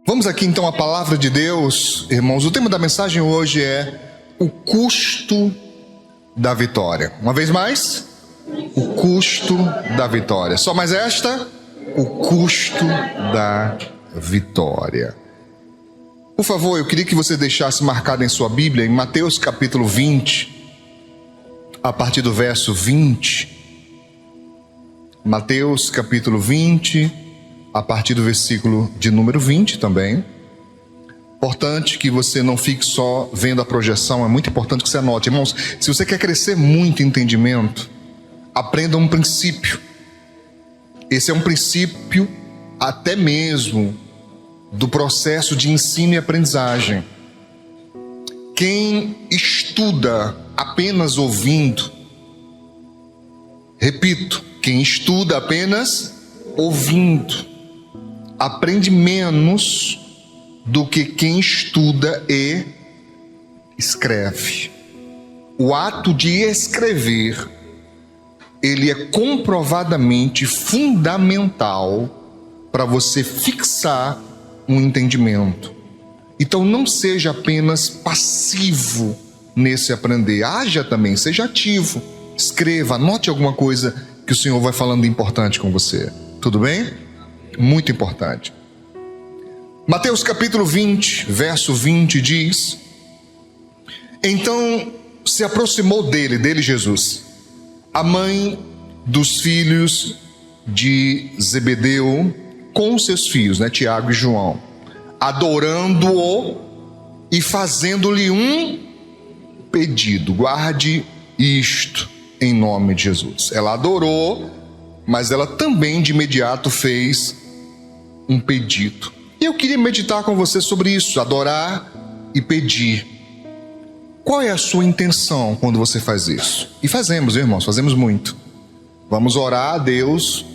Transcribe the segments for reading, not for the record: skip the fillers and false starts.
Vamos aqui então à palavra de Deus, irmãos. O tema da mensagem hoje é o custo da vitória. Uma vez mais, o custo da vitória. Só mais esta, o custo da vitória. Por favor, eu queria que você deixasse marcado em sua Bíblia, em Mateus capítulo 20, a partir do verso 20. Mateus capítulo 20, a partir do versículo de número 20 também. Importante que você não fique só vendo a projeção, é muito importante que você anote. Irmãos, se você quer crescer muito em entendimento, aprenda um princípio. Esse é um princípio até mesmo do processo de ensino e aprendizagem. Quem estuda apenas ouvindo, repito, quem estuda apenas ouvindo, aprende menos do que quem estuda e escreve. O ato de escrever, ele é comprovadamente fundamental para você fixar um entendimento. Então não seja apenas passivo nesse aprender, haja também, seja ativo, escreva, anote alguma coisa que o Senhor vai falando importante com você. Tudo bem? Muito importante. Mateus capítulo 20, verso 20 diz: Então se aproximou dele Jesus, a mãe dos filhos de Zebedeu com seus filhos, Tiago e João, adorando-o e fazendo-lhe um pedido. Guarde isto em nome de Jesus. Ela adorou, mas ela também de imediato fez um pedido. E eu queria meditar com você sobre isso, adorar e pedir. Qual é a sua intenção quando você faz isso? E fazemos, irmãos, fazemos muito. Vamos orar a Deus.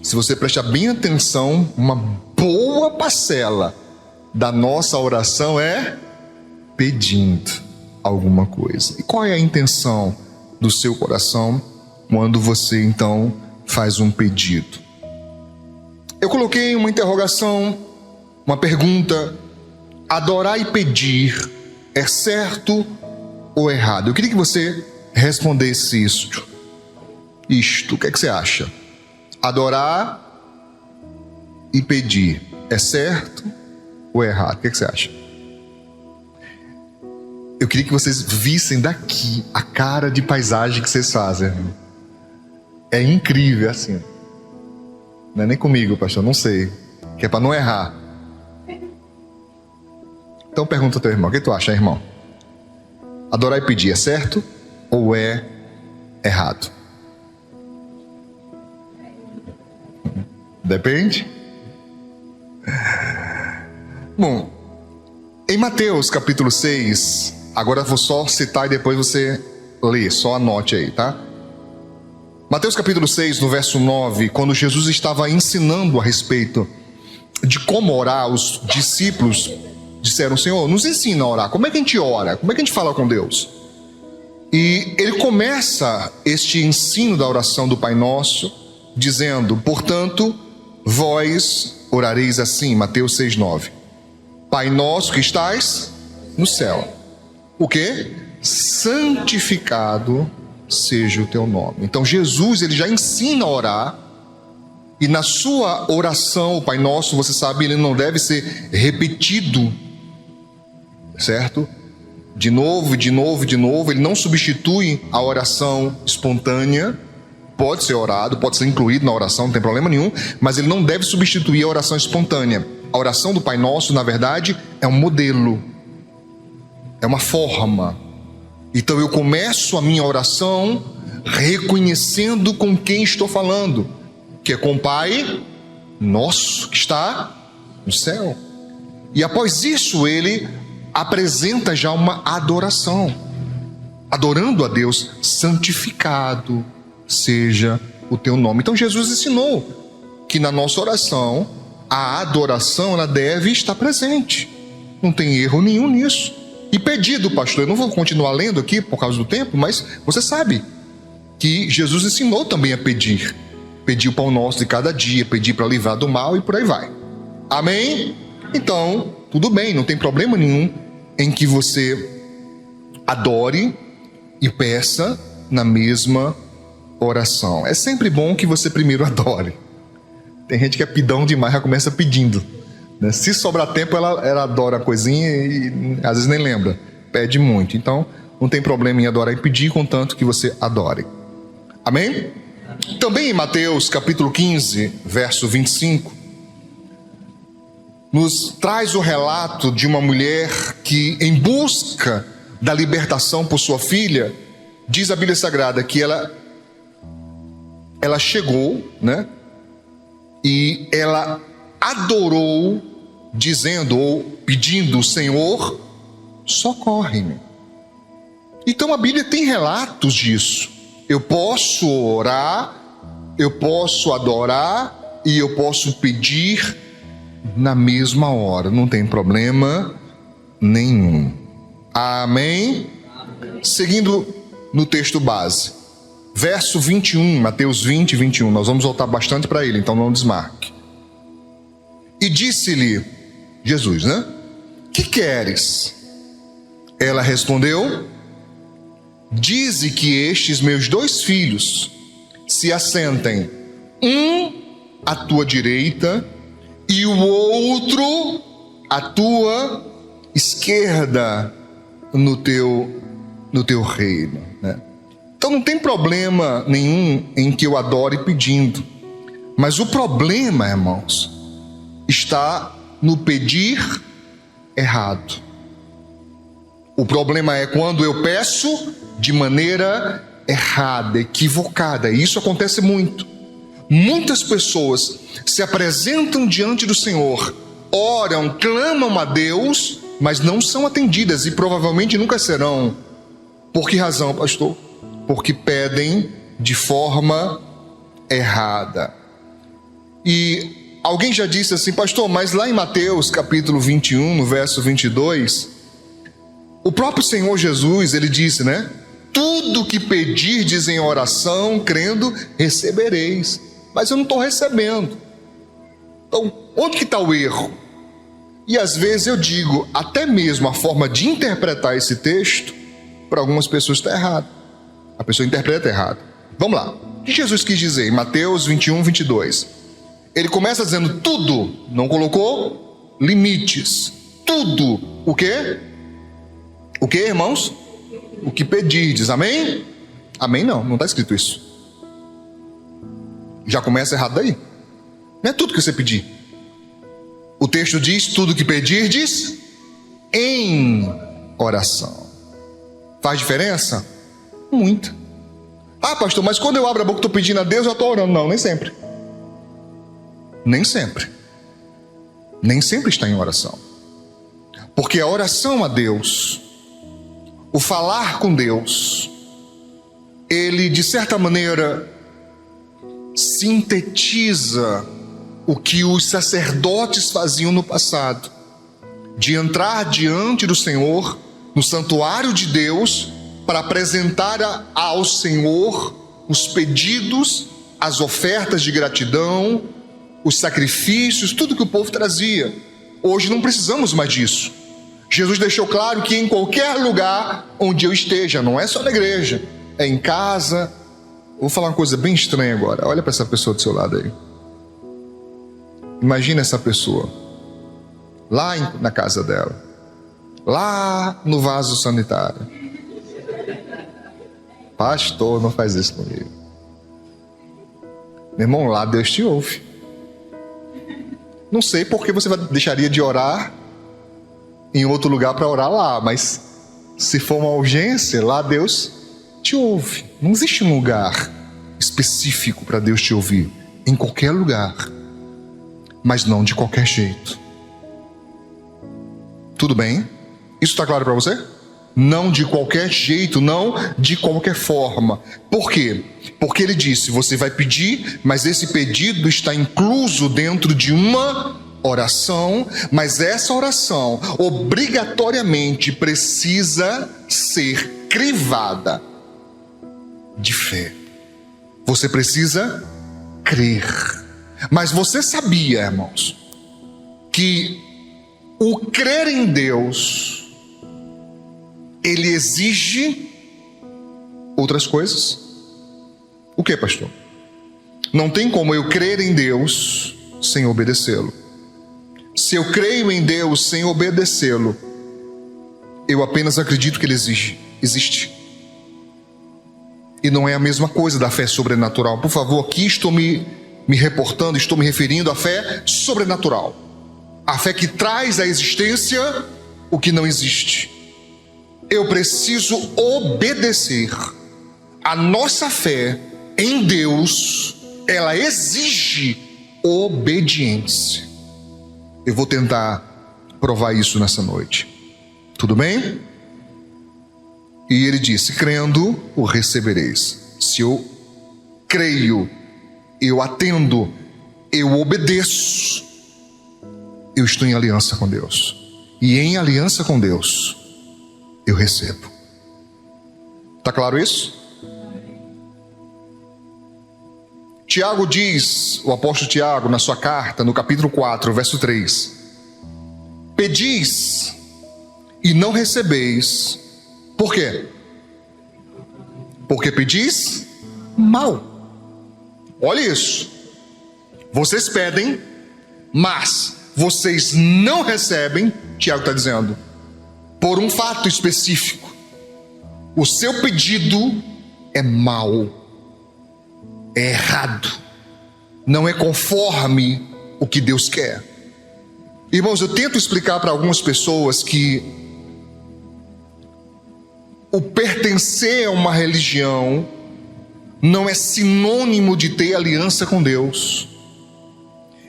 Se você prestar bem atenção, uma boa parcela da nossa oração é pedindo alguma coisa. E qual é a intenção do seu coração quando você então faz um pedido? Eu coloquei uma interrogação, uma pergunta: adorar e pedir é certo ou errado? Eu queria que você respondesse isto. O que é que você acha? Adorar e pedir é certo ou errado? O que é que você acha? Eu queria que vocês vissem daqui a cara de paisagem que vocês fazem. É incrível, assim. Não é nem comigo, pastor, não sei. Que é para não errar. Então pergunta ao teu irmão: o que tu acha, irmão? Adorar e pedir é certo ou é errado? Depende. Bom, em Mateus capítulo 6, agora eu vou só citar e depois você lê, só anote aí, tá? Mateus capítulo 6, no verso 9, quando Jesus estava ensinando a respeito de como orar, os discípulos disseram: Senhor, nos ensina a orar. Como é que a gente ora? Como é que a gente fala com Deus? E ele começa este ensino da oração do Pai Nosso dizendo: portanto, vós orareis assim, Mateus 6, 9. Pai nosso que estais no céu. O quê? Santificado seja o teu nome. Então Jesus, ele já ensina a orar. E na sua oração, o Pai Nosso, você sabe, ele não deve ser repetido, certo? De novo, de novo, de novo. Ele não substitui a oração espontânea. Pode ser orado, pode ser incluído na oração, não tem problema nenhum, mas ele não deve substituir a oração espontânea. A oração do Pai Nosso, na verdade, é um modelo, é uma forma. Então eu começo a minha oração reconhecendo com quem estou falando, que é com o Pai Nosso que está no céu. E após isso ele apresenta já uma adoração, adorando a Deus: santificado seja o teu nome. Então Jesus ensinou que na nossa oração a adoração, ela deve estar presente. Não tem erro nenhum nisso. E pedido, pastor, eu não vou continuar lendo aqui por causa do tempo, mas você sabe que Jesus ensinou também a pedir. Pedir o pão nosso de cada dia, pedir para livrar do mal e por aí vai. Amém? Então, tudo bem, não tem problema nenhum em que você adore e peça na mesma oração. É sempre bom que você primeiro adore. Tem gente que é pidão demais, já começa pedindo, né? Se sobrar tempo, ela adora a coisinha e às vezes nem lembra, pede muito. Então, não tem problema em adorar e pedir, contanto que você adore. Amém? Também em Mateus capítulo 15, verso 25, nos traz o relato de uma mulher que, em busca da libertação por sua filha, diz a Bíblia Sagrada que ela chegou, né? E ela adorou, dizendo ou pedindo: Senhor, socorre-me. Então a Bíblia tem relatos disso. Eu posso orar, eu posso adorar e eu posso pedir na mesma hora, não tem problema nenhum. Amém? Seguindo no texto base, verso 21, Mateus 20, 21, nós vamos voltar bastante para ele, então não desmarque. E disse-lhe Jesus, né? Que queres? Ela respondeu: dize que estes meus 2 filhos se assentem, um à tua direita e o outro à tua esquerda no teu reino, né? Então não tem problema nenhum em que eu adore pedindo, mas o problema, irmãos, está no pedir errado. O problema é quando eu peço de maneira errada, equivocada. E isso acontece muito. Muitas pessoas se apresentam diante do Senhor, oram, clamam a Deus, mas não são atendidas e provavelmente nunca serão. Por que razão, pastor? Porque pedem de forma errada. E alguém já disse assim: pastor, mas lá em Mateus capítulo 21, no verso 22, o próprio Senhor Jesus, ele disse, né? Tudo que pedirdes em oração, crendo, recebereis. Mas eu não estou recebendo. Então, onde que está o erro? E às vezes eu digo, até mesmo a forma de interpretar esse texto, para algumas pessoas está errado. A pessoa interpreta errado. Vamos lá. O que Jesus quis dizer em Mateus 21, 22? Ele começa dizendo tudo, não colocou limites. Tudo. O quê? O quê, irmãos? O que pedirdes, amém? Amém não está escrito isso. Já começa errado daí. Não é tudo que você pedir. O texto diz: tudo que pedirdes em oração. Faz diferença? Muito. Ah, pastor, mas quando eu abro a boca e estou pedindo a Deus, eu estou orando. Não, nem sempre. Nem sempre. Nem sempre está em oração. Porque a oração a Deus, o falar com Deus, ele de certa maneira sintetiza o que os sacerdotes faziam no passado, de entrar diante do Senhor, no santuário de Deus, para apresentar ao Senhor os pedidos, as ofertas de gratidão, os sacrifícios, tudo que o povo trazia. Hoje não precisamos mais disso. Jesus deixou claro que em qualquer lugar onde eu esteja, não é só na igreja, é em casa. Vou falar uma coisa bem estranha agora. Olha para essa pessoa do seu lado aí. Imagina essa pessoa lá na casa dela, lá no vaso sanitário. Pastor, não faz isso comigo. Meu irmão, lá Deus te ouve. Não sei por que você deixaria de orar em outro lugar para orar lá, mas se for uma urgência, lá Deus te ouve. Não existe um lugar específico para Deus te ouvir. Em qualquer lugar, mas não de qualquer jeito. Tudo bem? Isso está claro para você? Não de qualquer jeito, não de qualquer forma. Por quê? Porque ele disse, você vai pedir, mas esse pedido está incluso dentro de uma oração, mas essa oração obrigatoriamente precisa ser crivada de fé. Você precisa crer. Mas você sabia, irmãos, que o crer em Deus, ele exige outras coisas. O que, pastor? Não tem como eu crer em Deus sem obedecê-lo. Se eu creio em Deus sem obedecê-lo, eu apenas acredito que ele existe. E não é a mesma coisa da fé sobrenatural. Por favor, aqui estou me reportando, estou me referindo à fé sobrenatural. A fé que traz à existência o que não existe. Eu preciso obedecer. A nossa fé em Deus, ela exige obediência. Eu vou tentar provar isso nessa noite. Tudo bem? E ele disse: crendo, o recebereis. Se eu creio, eu atendo, eu obedeço, eu estou em aliança com Deus. E em aliança com Deus, eu recebo. Está claro isso? Tiago diz, o apóstolo Tiago, na sua carta, no capítulo 4, verso 3: pedis e não recebeis. Por quê? Porque pedis mal. Olha isso. Vocês pedem, mas vocês não recebem, Tiago está dizendo, por um fato específico. O seu pedido é mau, é errado, não é conforme o que Deus quer. Irmãos, eu tento explicar para algumas pessoas que o pertencer a uma religião não é sinônimo de ter aliança com Deus.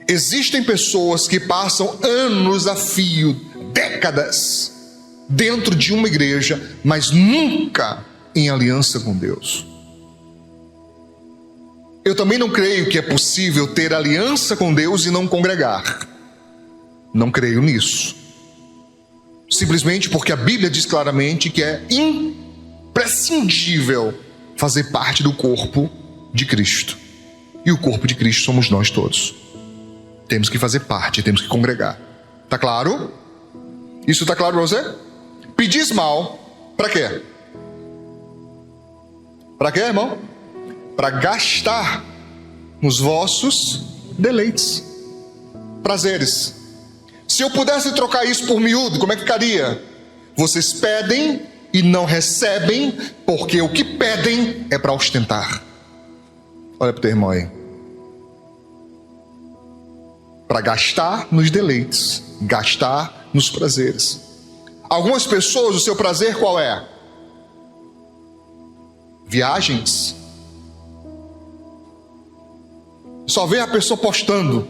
Existem pessoas que passam anos a fio, décadas, dentro de uma igreja, mas nunca em aliança com Deus. Eu também não creio que é possível ter aliança com Deus e não congregar. Não creio nisso. Simplesmente porque a Bíblia diz claramente que é imprescindível fazer parte do corpo de Cristo. E o corpo de Cristo somos nós todos. Temos que fazer parte, temos que congregar. Tá claro? Isso tá claro para você? Pedis mal, para quê? Para quê, irmão? Para gastar nos vossos deleites, prazeres. Se eu pudesse trocar isso por miúdo, como é que ficaria? Vocês pedem e não recebem, porque o que pedem é para ostentar. Olha para o teu irmão aí. Para gastar nos deleites, gastar nos prazeres. Algumas pessoas, o seu prazer qual é? Viagens. Só vê a pessoa postando.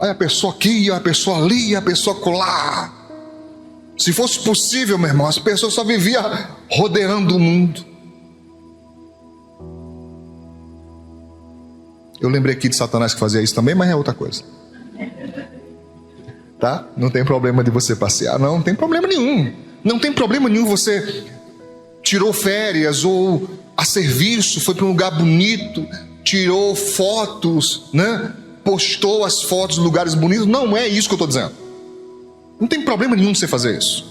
Olha a pessoa aqui, a pessoa ali, a pessoa colar. Se fosse possível, meu irmão, as pessoas só viviam rodeando o mundo. Eu lembrei aqui de Satanás que fazia isso também, mas é outra coisa. Tá? Não tem problema de você passear, não tem problema nenhum. Não tem problema nenhum você tirou férias ou a serviço, foi para um lugar bonito, tirou fotos, né? Postou as fotos de lugares bonitos. Não é isso que eu estou dizendo. Não tem problema nenhum você fazer isso.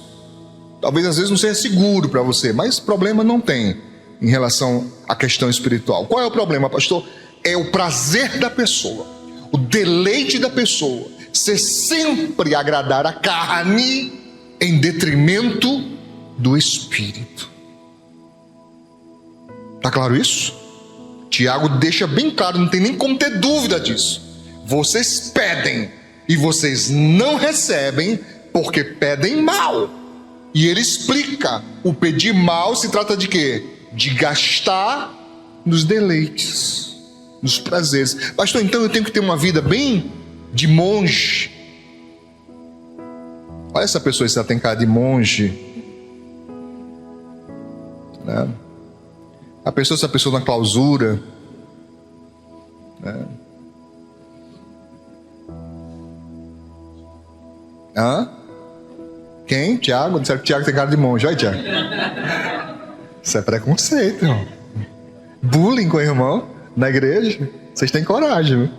Talvez às vezes não seja seguro para você, mas problema não tem em relação à questão espiritual. Qual é o problema, pastor? É o prazer da pessoa, o deleite da pessoa ser sempre agradar a carne em detrimento do espírito. Tá claro isso? Tiago deixa bem claro, não tem nem como ter dúvida disso. Vocês pedem e vocês não recebem porque pedem mal. E ele explica, o pedir mal se trata de quê? De gastar nos deleites, nos prazeres. Pastor, então eu tenho que ter uma vida bem de monge. Olha essa pessoa, se ela tem cara de monge, né? Essa pessoa na clausura, né? Hã? Quem? Tiago? Disseram que Tiago tem cara de monge. Olha, Tiago. Isso é preconceito, irmão. Bullying com o irmão na igreja. Vocês têm coragem, viu?